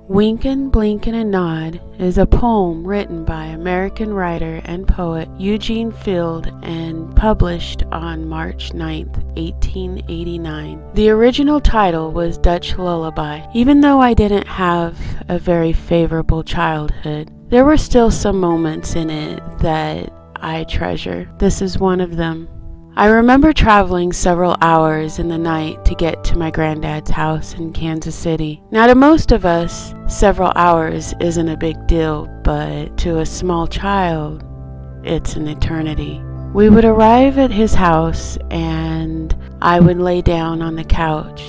Wynken Blynken Nod is a poem written by American writer and poet Eugene Field and published on March 9, 1889. The original title was Dutch Lullaby. Even though I didn't have a very favorable childhood, there were still some moments in it that I treasure. This is one of them. I remember traveling several hours in the night to get to my granddad's house in Kansas City. Now, to most of us, several hours isn't a big deal, but to a small child, it's an eternity. We would arrive at his house and I would lay down on the couch.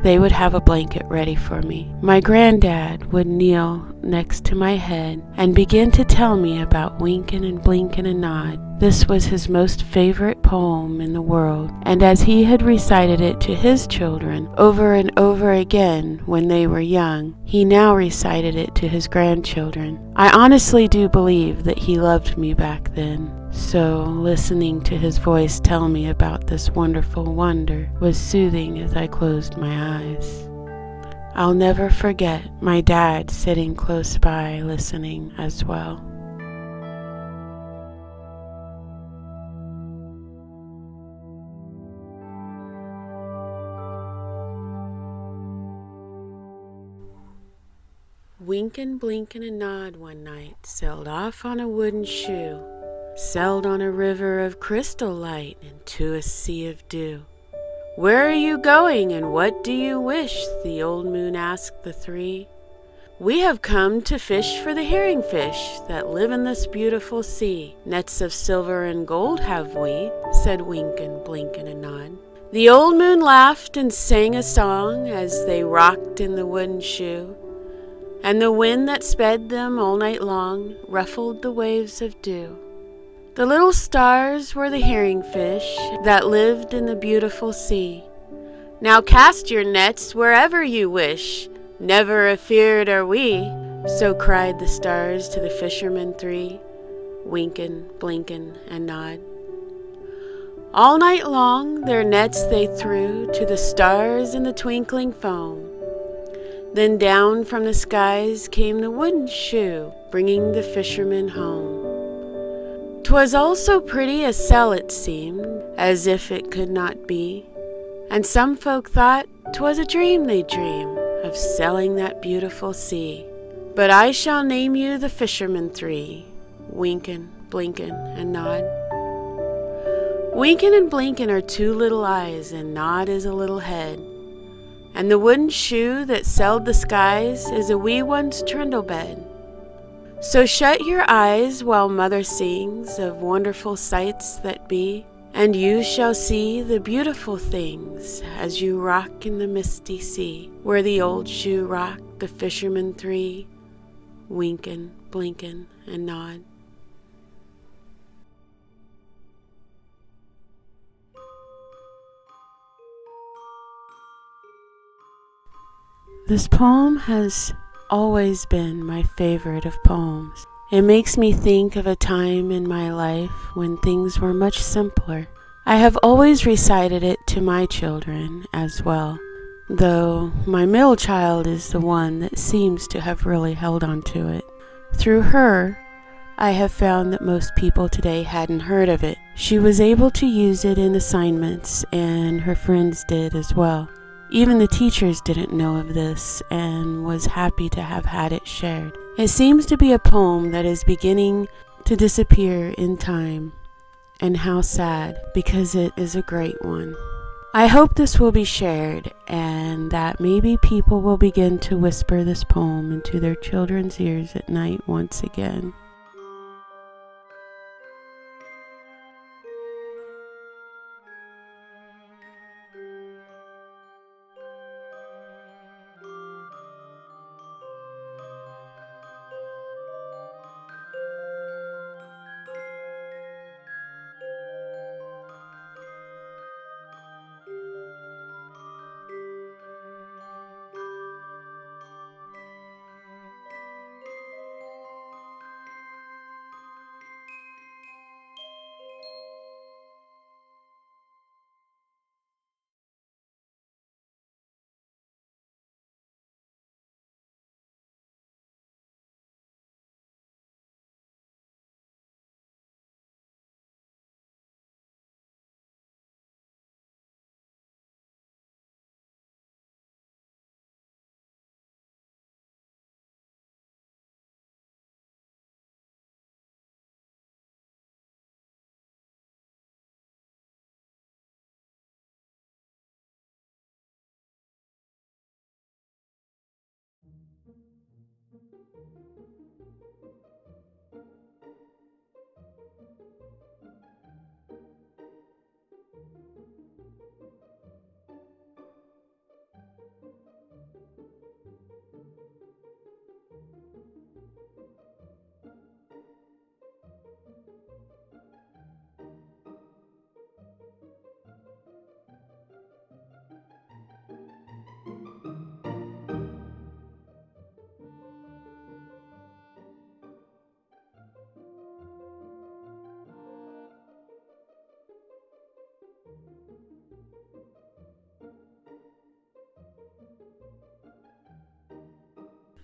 They would have a blanket ready for me. My granddad would kneel next to my head and begin to tell me about Wynken and Blynken and Nod. This was his most favorite poem in the world, and as he had recited it to his children over and over again when they were young, he now recited it to his grandchildren. I honestly do believe that he loved me back then. So listening to his voice tell me about this wonderful wonder was soothing as I closed my eyes. I'll never forget my dad sitting close by listening as well. Wynken, Blynken, and Nod one night sailed off on a wooden shoe, sailed on a river of crystal light into a sea of dew. "Where are you going, and what do you wish?" the old moon asked the three. "We have come to fish for the herring fish that live in this beautiful sea. Nets of silver and gold have we," said Wynken, Blynken, and Nod. The old moon laughed and sang a song as they rocked in the wooden shoe, and the wind that sped them all night long ruffled the waves of dew. The little stars were the herring fish that lived in the beautiful sea. "Now cast your nets wherever you wish, never afeard are we," so cried the stars to the fishermen three, Wynken, Blynken, and Nod. All night long their nets they threw to the stars in the twinkling foam. Then down from the skies came the wooden shoe, bringing the fishermen home. 'Twas all so pretty a sail it seemed, as if it could not be, and some folk thought 'twas a dream they dream of sailing that beautiful sea. But I shall name you the fishermen three, Wynken, Blynken, and Nod. Wynken and Blynken are two little eyes, and Nod is a little head, and the wooden shoe that sailed the skies is a wee one's trundle bed. So shut your eyes while mother sings of wonderful sights that be, and you shall see the beautiful things as you rock in the misty sea, where the old shoe rocked the fishermen three, Wynken, Blynken, and Nod. This poem has always been my favorite of poems. It makes me think of a time in my life when things were much simpler. I have always recited it to my children as well, though my middle child is the one that seems to have really held on to it. Through her, I have found that most people today hadn't heard of it. She was able to use it in assignments, and her friends did as well. Even the teachers didn't know of this and was happy to have had it shared. It seems to be a poem that is beginning to disappear in time, and how sad, because it is a great one. I hope this will be shared and that maybe people will begin to whisper this poem into their children's ears at night once again.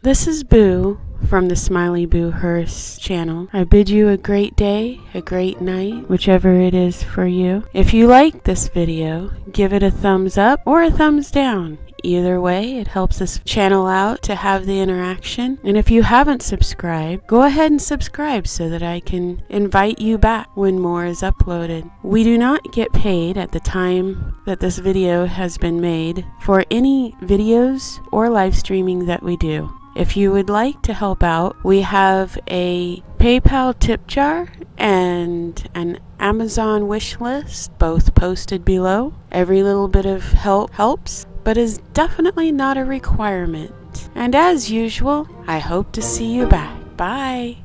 This is Boo from the SmileyBooHearse channel. I bid you a great day, a great night, whichever it is for you. If you like this video, give it a thumbs up or a thumbs down. Either way, it helps this channel out to have the interaction. And if you haven't subscribed, go ahead and subscribe so that I can invite you back when more is uploaded. We do not get paid at the time that this video has been made for any videos or live streaming that we do. If you would like to help out, we have a PayPal tip jar and an Amazon wish list, both posted below. Every little bit of help helps, but is definitely not a requirement. And as usual, I hope to see you back. Bye!